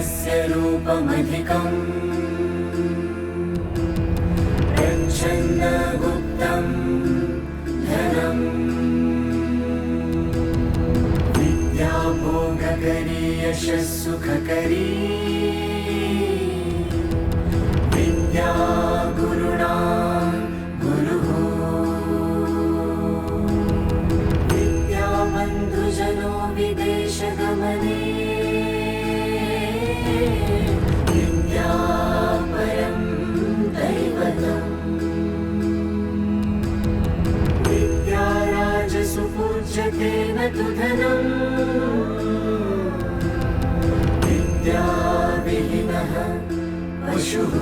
यस्य रूपमधिकम् प्रच्छन्नगुप्तं धनम् विद्याभोगकरी यशः सुखकरी विद्या गुरुणा गुरुः विद्याबन्धुजनो विदेशगमने विद्या परं दैवतम् विद्याराजसु पूज्यते न तु धनम् विद्याविहीनः पशुः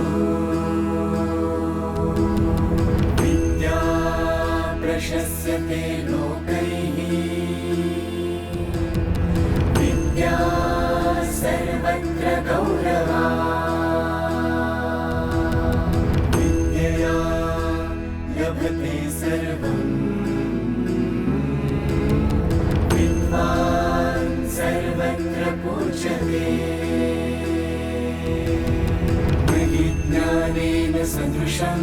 विद्या प्रशस्यते लोकैः विद्या सर्वत्र गौरवा विद्यया लभते सर्वम् विद्वान् सर्वत्र पूज्यते ज्ञानेन सदृशं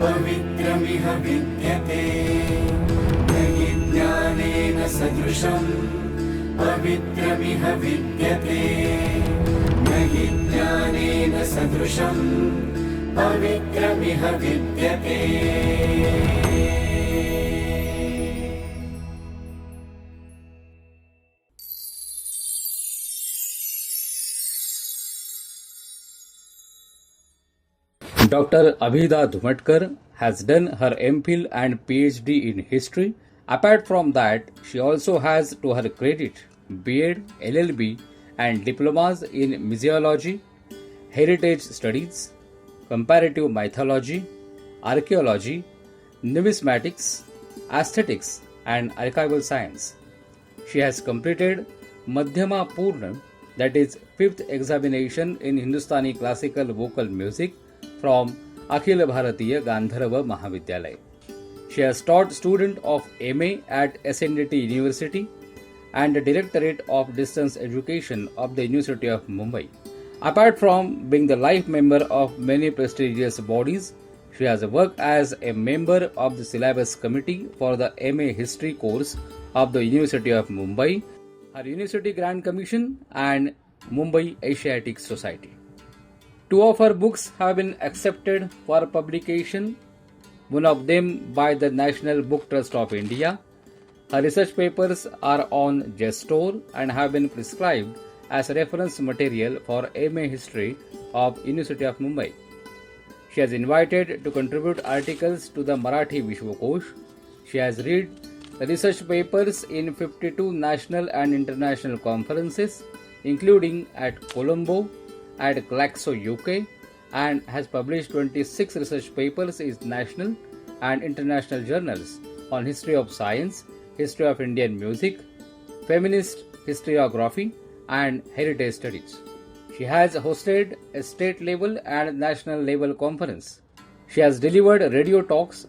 पवित्रमिह विद्यते न हि ज्ञानेन सदृशं पवित्रमिह विद्यते न हि ज्ञानेन सदृशं पवित्रमिह विद्यते. Dr.Abhidha Dhumatkar has done her M.Phil and Ph.D. in history. Apart from that, she also has to her credit B.Ed, L.L.B and diplomas in Museology, Heritage Studies, Comparative Mythology, Archaeology, Numismatics, Aesthetics and Archival Science. She has completed Madhyama Puran, that is 5th examination in Hindustani classical vocal music from Akhil-Bharatiya Gandharva mahavidyalaya. She has taught student of MA at SNDT University and the Directorate of Distance Education of the University of Mumbai. Apart from being the life member of many prestigious bodies, she has worked as a member of the syllabus committee for the MA History course of the University of Mumbai, her University Grand Commission and Mumbai Asiatic Society. 2 of her books have been accepted for publication, one of them by the National Book Trust of India. Her research papers are on Gestor and have been prescribed as reference material for MA History of University of Mumbai. She has invited to contribute articles to the Marathi Vishwa kosh. She has read research papers in 52 national and international conferences, including at Colombo, at Glasgow, UK, and has published 26 research papers in national and international journals on history of science, history of Indian music, feminist, historiography, and heritage studies. She has hosted a state level and national level conference. She has delivered radio talks,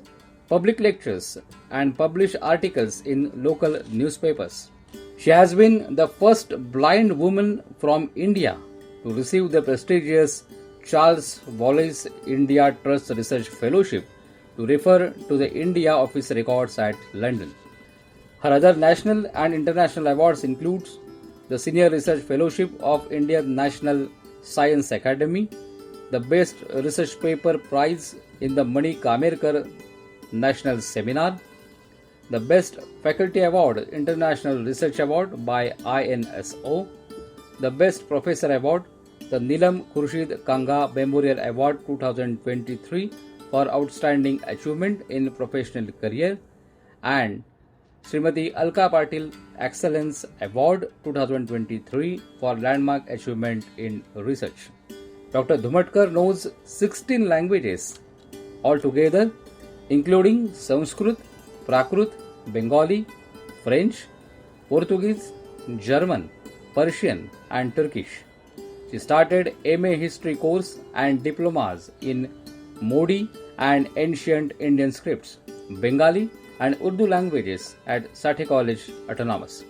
public lectures, and published articles in local newspapers. She has been the first blind woman from India to receive the prestigious Charles Wallace India Trust Research Fellowship to refer to the India Office Records at London. Her other national and international awards include the Senior Research Fellowship of Indian National Science Academy, the Best Research Paper Prize in the Mani Kamerkar National Seminar, the Best Faculty Award International Research Award by INSO, the Best Professor Award, the Nilam Khurshid Kanga Memorial Award 2023 for Outstanding Achievement in Professional Career, and Srimati Alka Patil Excellence Award 2023 for Landmark Achievement in Research. Dr. Dhumatkar knows 16 languages altogether, including Sanskrit, Prakrit, Bengali, French, Portuguese, German, Persian, and Turkish. She started MA History course and diplomas in Modi and Ancient Indian Scripts, Bengali, and Urdu languages at Sathaye Clg Autonomous.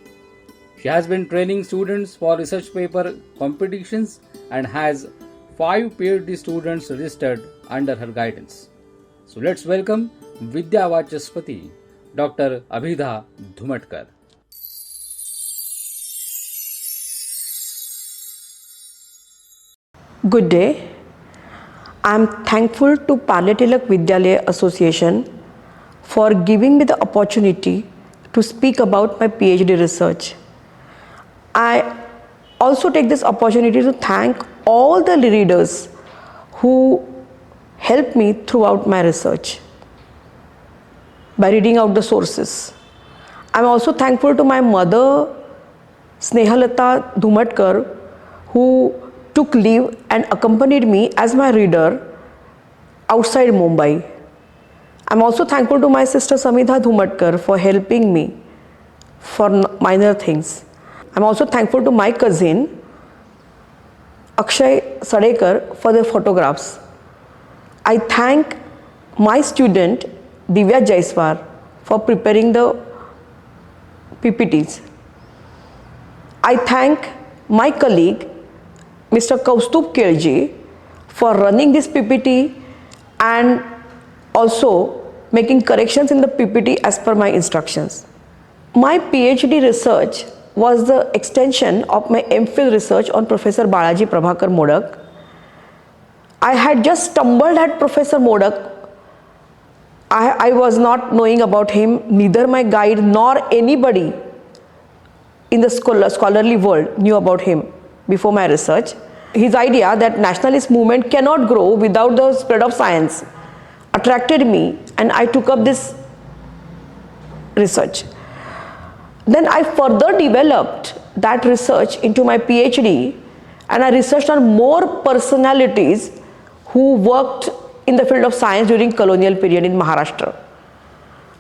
She has been training students for research paper competitions and has 5 Ph.D. students registered under her guidance. So let's welcome Vidyavachaspati, Dr. Abhidha Dhumatkar. Good day. I am thankful to Prt40 Vidyalaya Association for giving me the opportunity to speak about my PhD research. I also take this opportunity to thank all the readers who helped me throughout my research by reading out the sources. I am also thankful to my mother, Snehalata Dhumatkar, who took leave and accompanied me as my reader outside Mumbai. I am also thankful to my sister Samidha Dhumatkar for helping me for minor things. I am also thankful to my cousin Akshay Sadekar for the photographs. I thank my student Divya Jaiswar for preparing the PPTs. I thank my colleague Mr. Sathaye Clg for running this PPT and also making corrections in the PPT as per my instructions. My PhD research was the extension of my MPhil research on Professor Balaji Prabhakar Modak. I had just stumbled at Professor Modak. I was not knowing about him, neither my guide nor anybody in the scholarly world knew about him before my research. His idea that nationalist movement cannot grow without the spread of science attracted me, and I took up this research. Then I further developed that research into my PhD, and I researched on more personalities who worked in the field of science during colonial period in Maharashtra.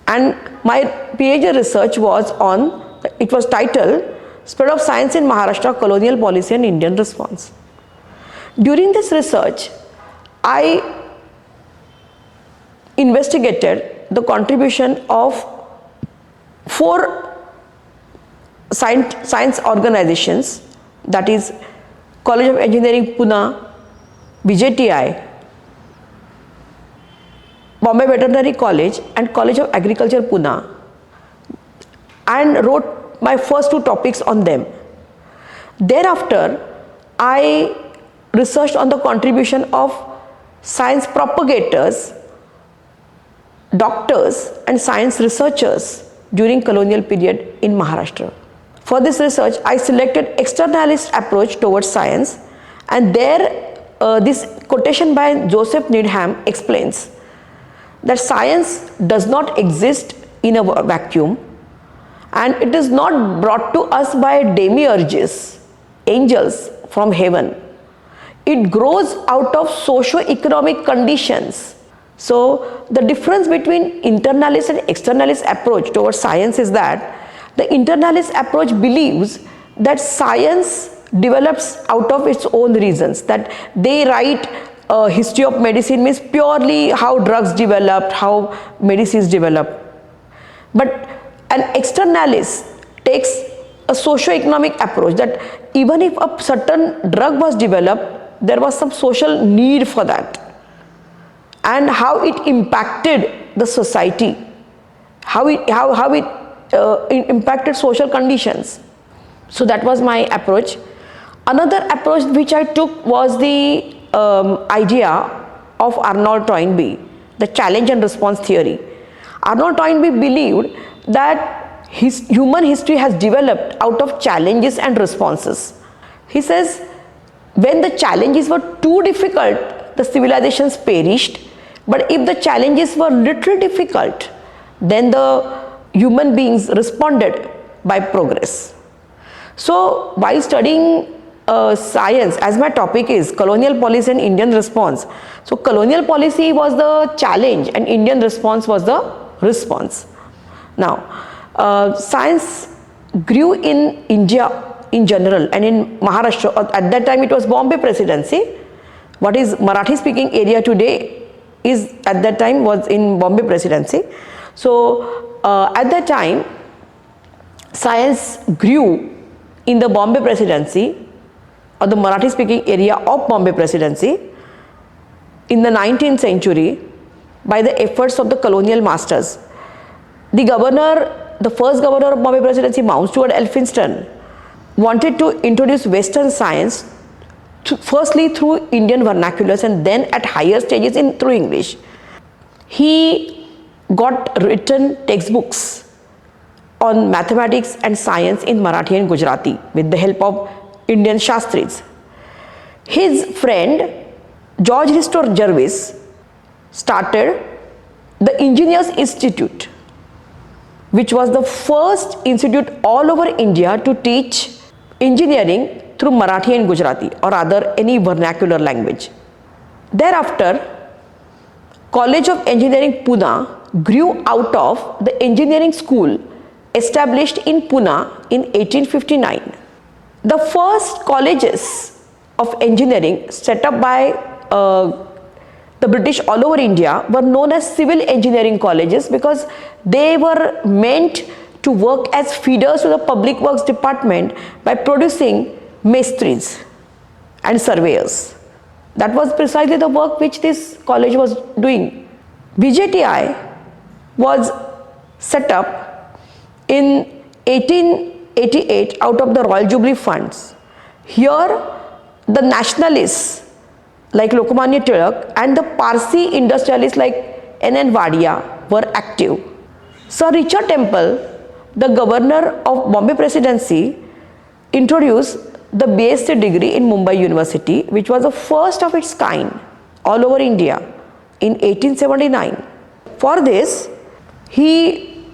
And my PhD research was on, it was titled Spread of Science in Maharashtra, Colonial Policy and Indian Response. During this research, I investigated the contribution of 4 science organizations, that is College of Engineering Pune, BJTI, Bombay Veterinary College and College of Agriculture Pune, and wrote my first 2 topics on them. Thereafter, I researched on the contribution of science propagators, doctors and science researchers during colonial period in Maharashtra. For this research, I selected externalist approach towards science, and there this quotation by Joseph Needham explains that science does not exist in a vacuum, and it is not brought to us by demiurges, angels from heaven. It grows out of socio-economic conditions. So the difference between internalist and externalist approach towards science is that the internalist approach believes that science develops out of its own reasons, that they write a history of medicine means purely how drugs developed, how medicines developed. But an externalist takes a socio-economic approach, that even if a certain drug was developed, there was some social need for that, and how it impacted the society, how it impacted social conditions. So that was my approach. Another approach which I took was the idea of Arnold Toynbee, the challenge and response theory. Arnold Toynbee believed that human history has developed out of challenges and responses. He says, when the challenges were too difficult, the civilizations perished, but if the challenges were little difficult, then the human beings responded by progress. So while studying science, as my topic is colonial policy and Indian response, so colonial policy was the challenge and Indian response was the response. Now science grew in India in general and in Maharashtra. At that time it was Bombay Presidency. What is Marathi speaking area today is at that time was in Bombay Presidency. So at that time science grew in the Bombay Presidency or the Marathi speaking area of Bombay Presidency in the 19th century by the efforts of the colonial masters. The first governor of Bombay Presidency, Mount Stuart Elphinstone, wanted to introduce Western science firstly through Indian vernaculars and then at higher stages through English. He got written textbooks on mathematics and science in Marathi and Gujarati with the help of Indian Shastris. His friend George Ristor Jervis started the Engineers Institute, which was the first institute all over India to teach engineering through Marathi and Gujarati or rather any vernacular language. Thereafter, College of Engineering Pune grew out of the engineering school established in Pune in 1859. The first colleges of engineering set up by the British all over India were known as civil engineering colleges because they were meant to work as feeders to the public works department by producing mestris and surveyors. That was precisely the work which this college was doing. VJTI was set up in 1888 out of the Royal Jubilee funds. Here the nationalists like Lokmanya Tilak and the Parsi industrialists like N.N. Wadia were active. Sir Richard Temple, the governor of Bombay Presidency, introduced the B.Sc degree in Mumbai University, which was the first of its kind all over India in 1879. For this, he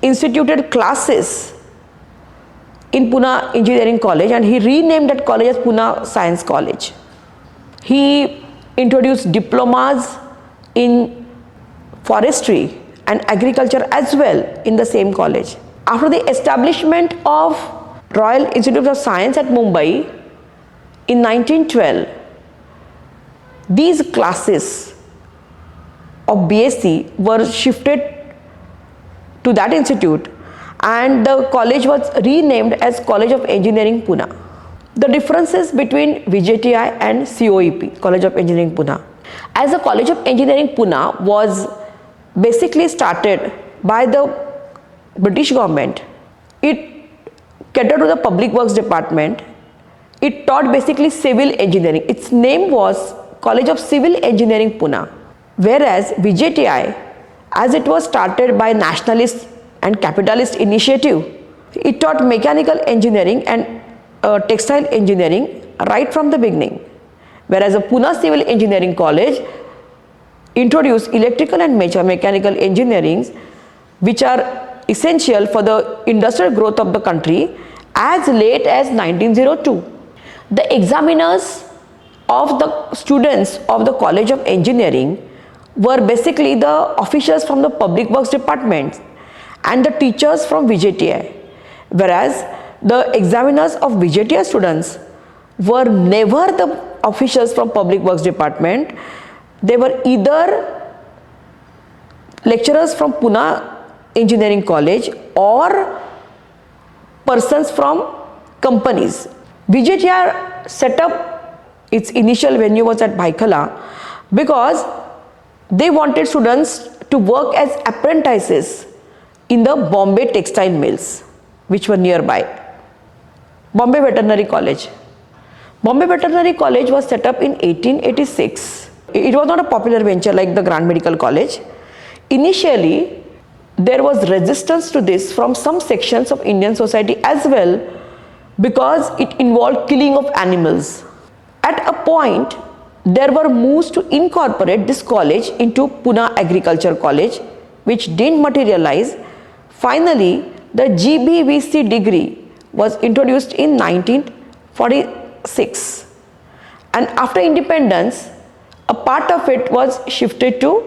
instituted classes in Pune Engineering College and he renamed that college as Pune Science College. He introduced diplomas in forestry and agriculture as well in the same college. After the establishment of Royal Institute of Science at Mumbai in 1912, these classes of BSc were shifted to that institute and the college was renamed as College of Engineering Pune. The differences between VJTI and COEP, College of Engineering Pune. As the College of Engineering Pune was basically started by the British government, it catered to the public works department. It taught basically civil engineering. Its name was College of Civil Engineering Pune. Whereas VJTI, as it was started by nationalist and capitalist initiative, it taught mechanical engineering and textile engineering right from the beginning. Whereas the Pune Civil Engineering College introduced electrical and mechanical engineering, which are essential for the industrial growth of the country as late as 1902. The examiners of the students of the College of Engineering were basically the officials from the public works department and the teachers from VJTI, whereas the examiners of VJTI students were never the officials from public works department. They were either lecturers from Pune Engineering College or persons from companies. VJTI set up its initial venue was at Bhaikala because they wanted students to work as apprentices in the Bombay textile mills which were nearby. Bombay Veterinary College. Bombay Veterinary College was set up in 1886. It was not a popular venture like the Grand Medical College. Initially, there was resistance to this from some sections of Indian society as well because it involved killing of animals. At a point, there were moves to incorporate this college into Pune Agriculture College, which didn't materialize. Finally, the GBVC degree was introduced in 1946. And after independence, a part of it was shifted to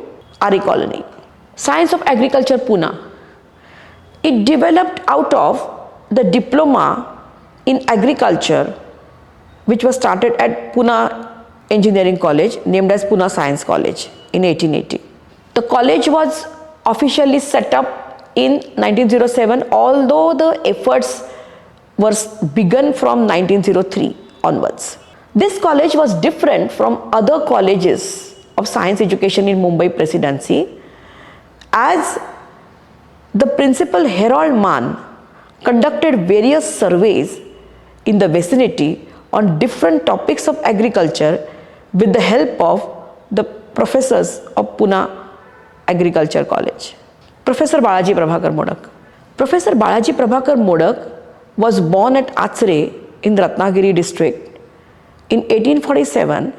RE Colony. Science of Agriculture Pune. It developed out of the diploma in agriculture which was started at Pune Engineering College named as Pune Science College in 1880. The college was officially set up in 1907, although the efforts was begun from 1903 onwards. This college was different from other colleges of science education in Mumbai Presidency, as the principal Harold Mann conducted various surveys in the vicinity on different topics of agriculture with the help of the professors of Pune Agriculture College. Professor Balaji Prabhakar Modak. Professor Balaji Prabhakar Modak was born at Achre in Ratnagiri district in 1847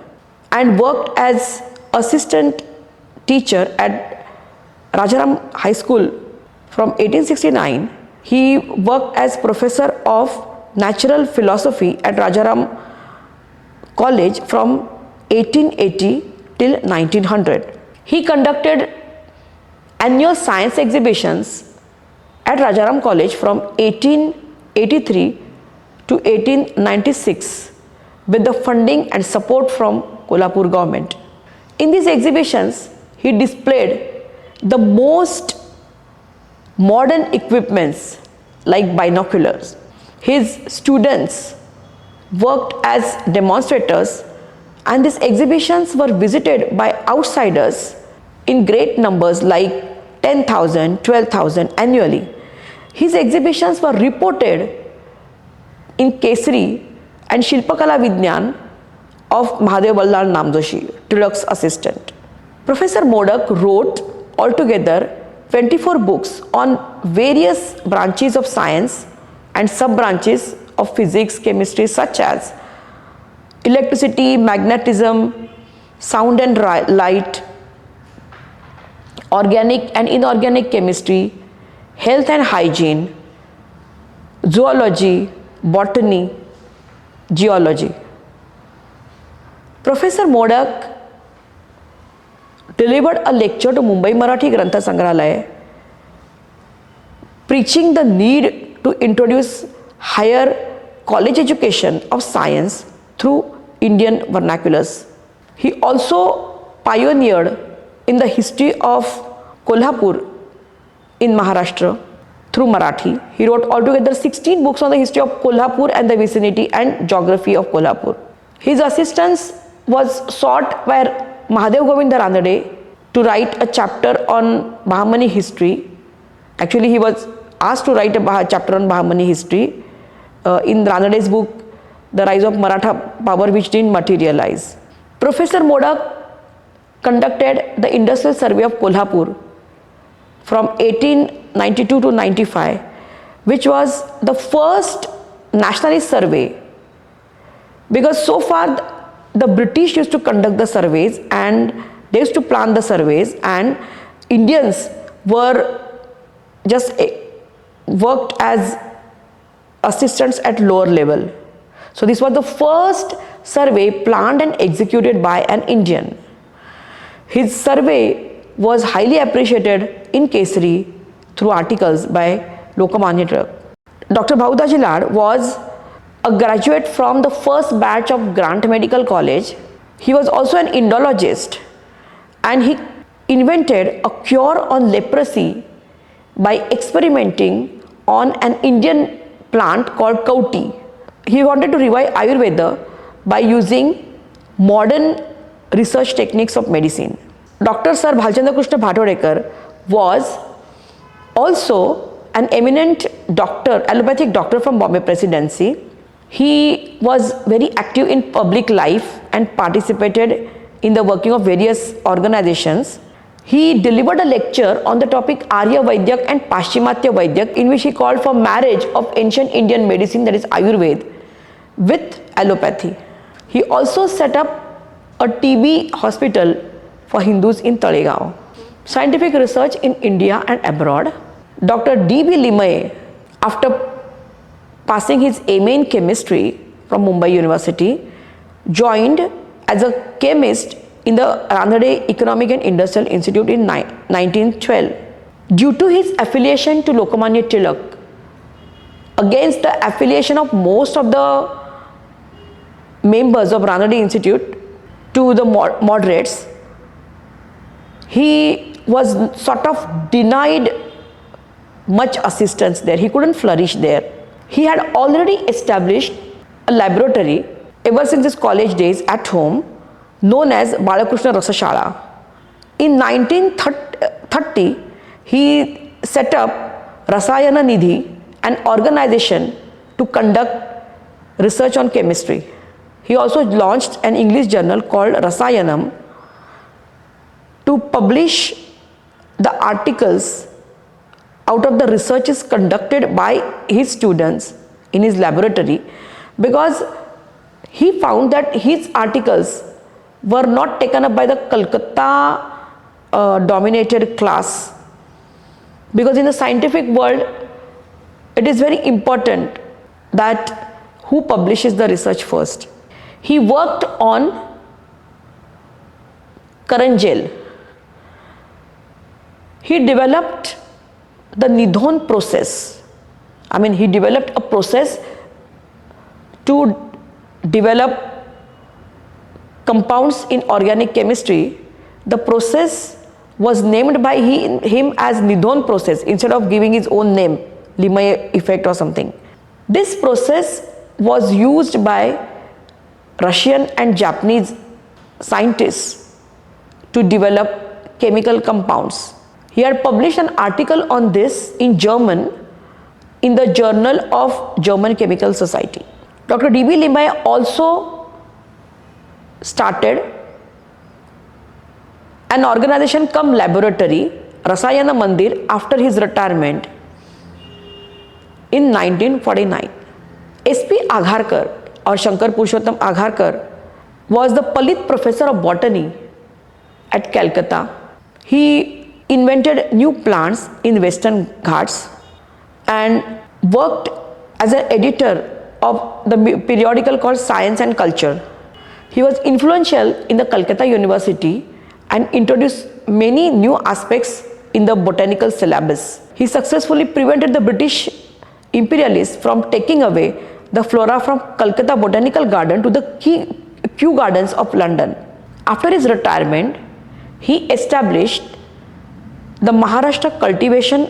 and worked as assistant teacher at Rajaram High School from 1869. He worked as professor of natural philosophy at Rajaram College from 1880 till 1900. He conducted annual science exhibitions at Rajaram College from 1883 to 1896 with the funding and support from Kolhapur government. In these exhibitions, he displayed the most modern equipments like binoculars. His students worked as demonstrators, and these exhibitions were visited by outsiders in great numbers like 10,000, 12,000 annually. His exhibitions were reported in Kesari and Shilpakala Vidyan of Mahavidyalaya Namjoshi, Tilak's assistant. Professor Modak wrote altogether 24 books on various branches of science and sub-branches of physics, chemistry, such as electricity, magnetism, sound and light, organic and inorganic chemistry, health and hygiene, zoology, botany, geology. Professor Modak delivered a lecture to Mumbai Marathi Grantha Sangralaya preaching the need to introduce higher college education of science through Indian vernaculars. He also pioneered in the history of Kolhapur in Maharashtra through Marathi. He wrote altogether 16 books on the history of Kolhapur and the vicinity and geography of Kolhapur. His assistance was sought by Mahadev Govinda Ranade to write a chapter on Bahmani history. Actually, he was asked to write a chapter on Bahmani history in Ranade's book, The Rise of Maratha Power, which didn't materialize. Professor Modak conducted the industrial survey of Kolhapur from 1892 to 95, which was the first nationalist survey, because so far the British used to conduct the surveys and they used to plan the surveys, and Indians were just worked as assistants at lower level. So this was the first survey planned and executed by an Indian. His survey was highly appreciated in Kesari through articles by Lokmanya Tilak. Dr. Abhidha Dhumatkar was a graduate from the first batch of Grant Medical College. He was also an Indologist, and he invented a cure on leprosy by experimenting on an Indian plant called Kauti. He wanted to revive Ayurveda by using modern research techniques of medicine. Dr. Sir Bhalchandra Krishna Bhatodekar was also an eminent doctor, allopathic doctor from Bombay Presidency. He was very active in public life and participated in the working of various organizations. He delivered a lecture on the topic Arya Vaidyak and Paschimatya Vaidyak, in which he called for marriage of ancient Indian medicine, that is Ayurveda, with allopathy. He also set up a TB hospital for Hindus in Talegaon. Scientific research in India and abroad. Dr. D.B. Limaye, after passing his MA in chemistry from Mumbai University, joined as a chemist in the Ranade Economic and Industrial Institute in 1912. Due to his affiliation to Lokmanya Tilak, against the affiliation of most of the members of Ranade Institute to the moderates, he was sort of denied much assistance there. He couldn't flourish there. He had already established a laboratory ever since his college days at home known as Balakrishna Rasashala. In 1930, he set up Rasayana Nidhi, an organization to conduct research on chemistry. He also launched an English journal called Rasayanam to publish the articles out of the researches conducted by his students in his laboratory, because he found that his articles were not taken up by the Calcutta dominated class, because in the scientific world it is very important that who publishes the research first. He worked on Karanjel. He developed the Nidhon process. He developed a process to develop compounds in organic chemistry. The process was named by him as Nidhon process instead of giving his own name, Limay effect or something. This process was used by Russian and Japanese scientists to develop chemical compounds. He had published an article on this in German in the Journal of German Chemical Society. Dr. D.B. Limay also started an organization cum laboratory, Rasayana Mandir, after his retirement in 1949. S.P. Agharkar or Shankar Purushottam Agharkar was the Palit Professor of Botany at Calcutta. He invented new plants in Western Ghats and worked as an editor of the periodical called Science and Culture. He was influential in the Calcutta University and introduced many new aspects in the botanical syllabus. He successfully prevented the British imperialists from taking away the flora from Calcutta Botanical Garden to the Kew Gardens of London. After his retirement, he established the Maharashtra Cultivation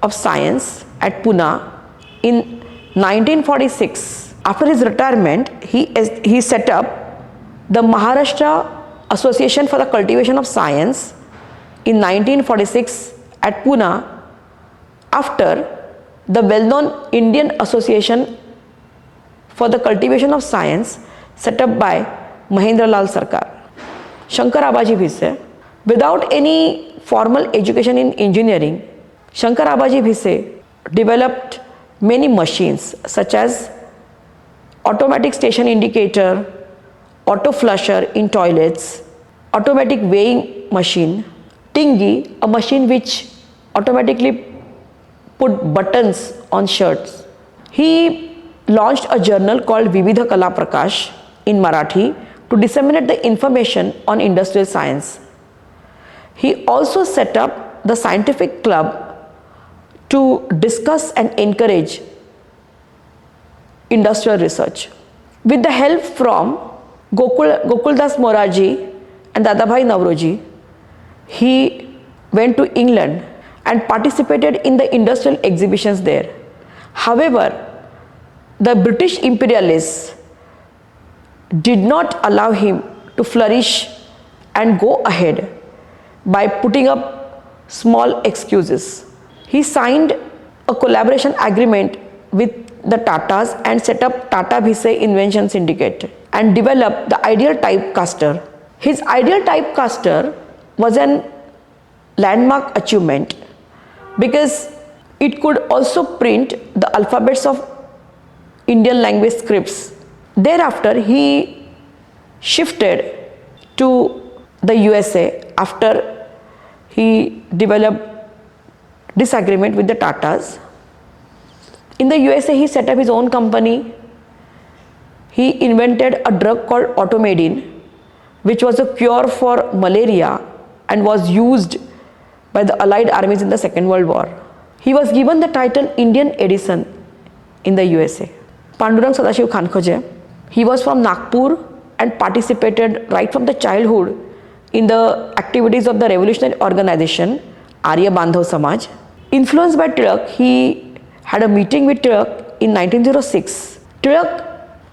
of Science at Pune in 1946. After his retirement, he set up the Maharashtra Association for the Cultivation of Science in 1946 at Pune, after the well-known Indian Association for the Cultivation of Science set up by Mahendra Lal Sarkar. Shankar Abaji Bhise, without any formal education in engineering, Shankar Abaji Bhise developed many machines such as automatic station indicator, auto flusher in toilets, automatic weighing machine, Tingi, a machine which automatically put buttons on shirts. He launched a journal called Vividha Kala Prakash in Marathi to disseminate the information on industrial science. He also set up the scientific club to discuss and encourage industrial research. With the help from Gokuldas Moraji and Dadabhai Navroji, he went to England and participated in the industrial exhibitions there. However, the British imperialists did not allow him to flourish and go ahead by putting up small excuses. He signed a collaboration agreement with the Tatas and set up Tata Bhise Invention Syndicate and developed the ideal typecaster. His ideal typecaster was an landmark achievement because it could also print the alphabets of Indian language scripts. Thereafter, he shifted to the USA after he developed disagreement with the Tatas. In the USA, he set up his own company. He invented a drug called automedin, which was a cure for malaria and was used by the Allied armies in the Second World War. He was given the title Indian Edison in the USA. Pandurang Sadashiv Khankhoje, he was from Nagpur and participated right from the childhood in the activities of the revolutionary organization Arya Bandhav Samaj. Influenced by Tilak, he had a meeting with Tilak in 1906, Tilak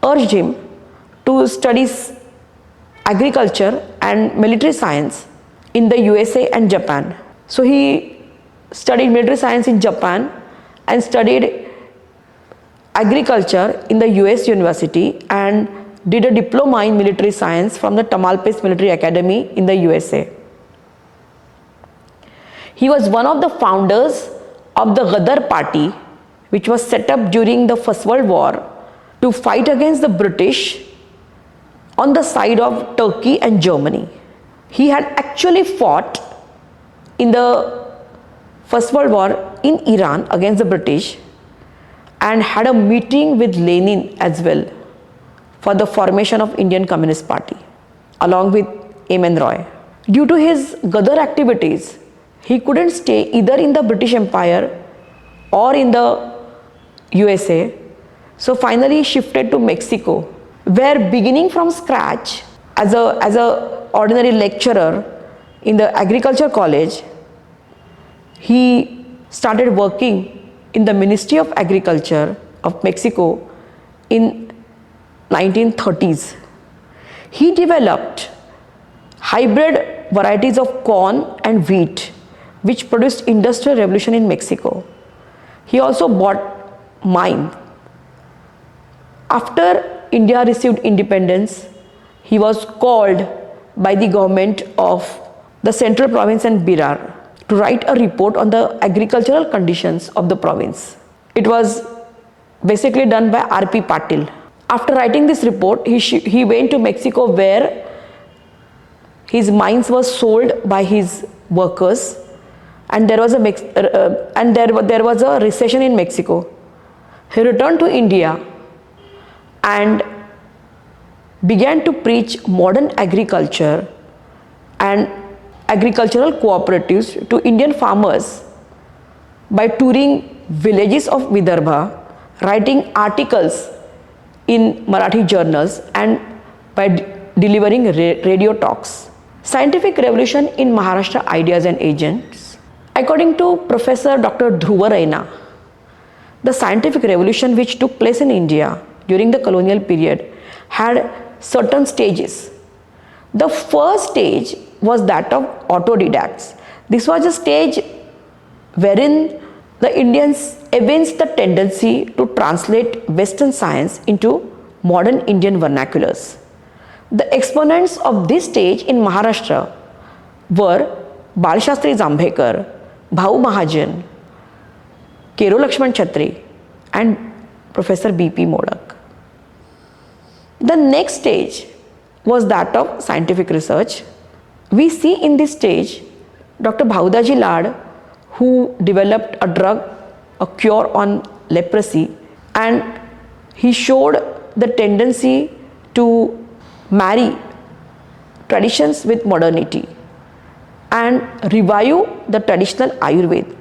urged him to study agriculture and military science in the USA and Japan. So he studied military science in Japan and studied agriculture in the US University and did a diploma in military science from the Tamalpais Military Academy in the USA. He was one of the founders of the Ghadar Party, which was set up during the First World War to fight against the British on the side of Turkey and Germany. He had actually fought in the First World War in Iran against the British and had a meeting with Lenin as well for the formation of Indian Communist Party along with Amen Roy. Due to his Ghadar activities, he couldn't stay either in the British Empire or in the USA. So finally he shifted to Mexico, where beginning from scratch as a ordinary lecturer in the agriculture college, he started working in the Ministry of Agriculture of Mexico in 1930s. He developed hybrid varieties of corn and wheat, which produced industrial revolution in Mexico. He also bought mine. After India received independence, he was called by the government of the central province and Berar to write a report on the agricultural conditions of the province. It was basically done by R.P. Patil. After writing this report, he went to Mexico, where his mines were sold by his workers, and there was a recession in Mexico. He returned to India and began to preach modern agriculture and agricultural cooperatives to Indian farmers by touring villages of Vidarbha, writing articles in Marathi journals, and by delivering radio talks. Scientific revolution in Maharashtra ideas and agents. According to Professor Dr. Dhruva Raina, the scientific revolution which took place in India during the colonial period had certain stages. The first stage was that of autodidacts. This was a stage wherein the Indians evinced the tendency to translate Western science into modern Indian vernaculars. The exponents of this stage in Maharashtra were Balshastri Jambhekar, Bhau Mahajan, Kero Lakshman Chhatri, and Professor B.P. Modak. The next stage was that of scientific research. We see in this stage Dr. Bhaudaji Lad, who developed a drug, a cure on leprosy, and he showed the tendency to marry traditions with modernity and revive the traditional Ayurveda.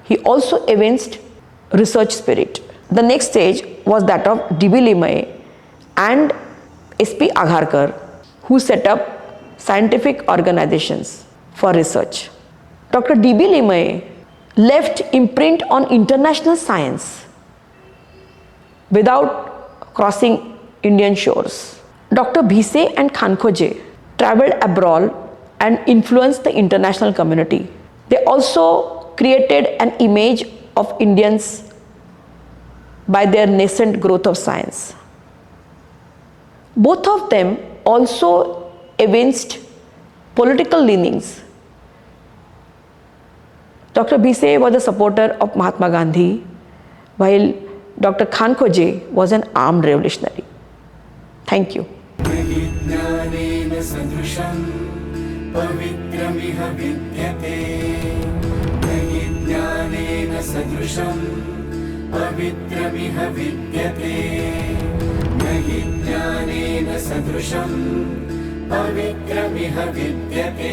He also evinced research spirit. The next stage was that of D.B. Limaye and S.P. Agharkar, who set up scientific organizations for research. Dr. D.B. Limaye left imprint on international science without crossing Indian shores. Dr. Bhise and Khankhoje traveled abroad and influenced the international community. They also created an image of Indians by their nascent growth of science. Both of them also evinced political leanings. Dr. Bhise was a supporter of Mahatma Gandhi, while Dr. Khankhoje was an armed revolutionary. Thank you. ज्ञानेन सदृशं पवित्रमिह विद्यते नहि ज्ञानेन सदृशं पवित्रमिह विद्यते नहि ज्ञानेन सदृशं पवित्रमिह विद्यते